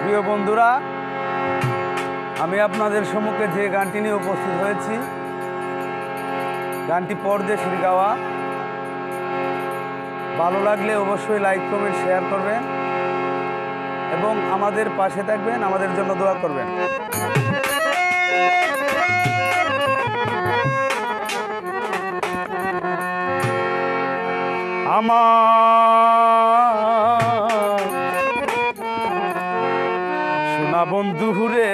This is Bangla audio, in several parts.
প্রিয় বন্ধুরা, আমি আপনাদের সম্মুখে যে গানটি নিয়ে উপস্থিত হয়েছি, গানটি পরদেশির গাওয়া। ভালো লাগলে অবশ্যই লাইক কমেন্ট শেয়ার করবেন এবং আমাদের পাশে থাকবেন, আমাদের জন্য দোয়া করবেন। আমার সোনা বন্ধু রে,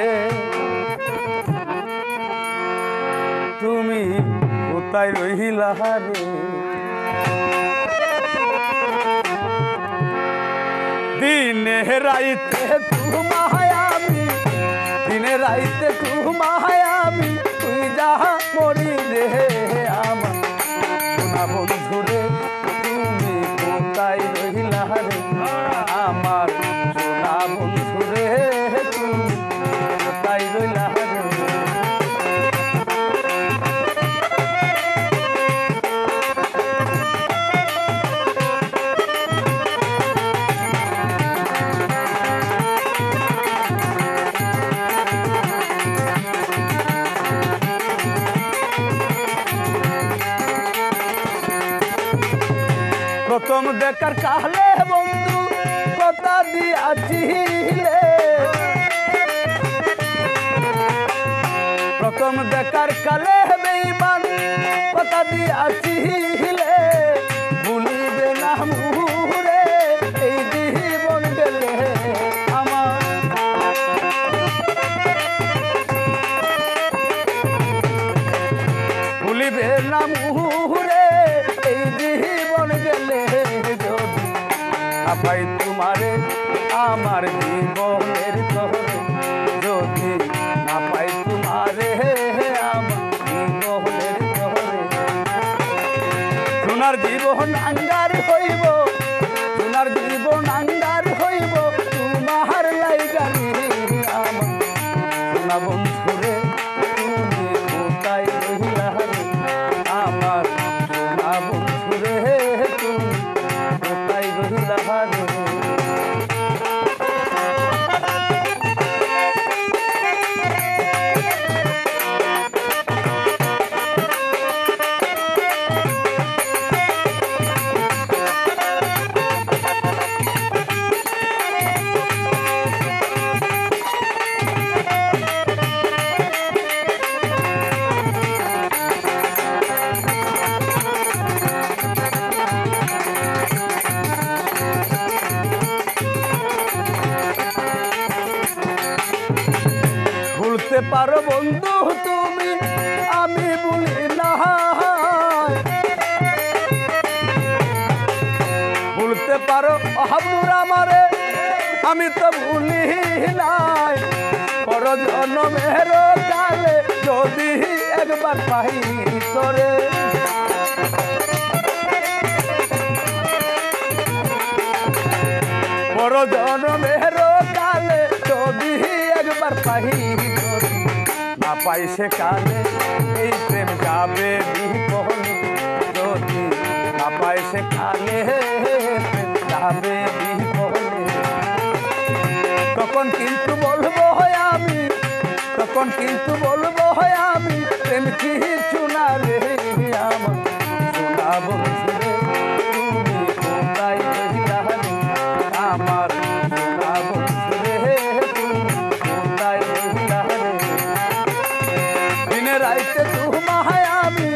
তুমি কোথায় রহিলা রে? দিনে রাইতে তোমায় আমি, দিনে রাইতে তোমায় আমি, তুই যাহা মরি রে। আমার সোনা বন্ধু রে, তুমি কোথায় রহিলা রে? আমার সোনা বন্ধু রে, তুমি কোথায় রহিলা রে? প্রথম দেখার কালে বন্ধু কথা দিয়াছিলে, প্রথম দেখার কালে বেঈমান কথা দিয়াছিলে, ভুলিবে না মুরে এই জীবন গেলে আমার। ভুলিবে না মুরে এই জীবন গেলে, যদি না পাই তোমারে আমার জীবনের তরে, যদি না পাই তোমারে আমার জীবনের তরে। সোনার জীবন আঙ্গার হইব, সোনার জীবন আঙ্গার হইব তোমার লাইগানি। আমার সোনা বন্ধুরে, তুমি কোথায় রহিলা রে? আমার সোনা বন্ধুরে, তুমি কোথায় রহিলা রে? ভুলতে পারো বন্ধু তুমি, আমি ভুলি না। ভুলতে পারো হাবনুর আমারে, আমি তো ভুলি নাই। পর জন্মের কালে যদি একবার পাই তোরে, পর জন্মের কালে যদি একবার পাই তোরে, না পাই সে কালে এই প্রেম যাবে বিফলে। যদি না পাই সে কালে প্রেম যাবে বিফলে। তখন কিন্তু বলবো আমি, তখন কিন্তু বলবো আমি, প্রেম কিছু না রে। আমার সোনা বন্ধু রে, তুমি কোথায় রহিলা রে? আমার সোনা বন্ধু রে, তুমি কোথায় রহিলা রে? দিনে রাইতে তোমায় আমি,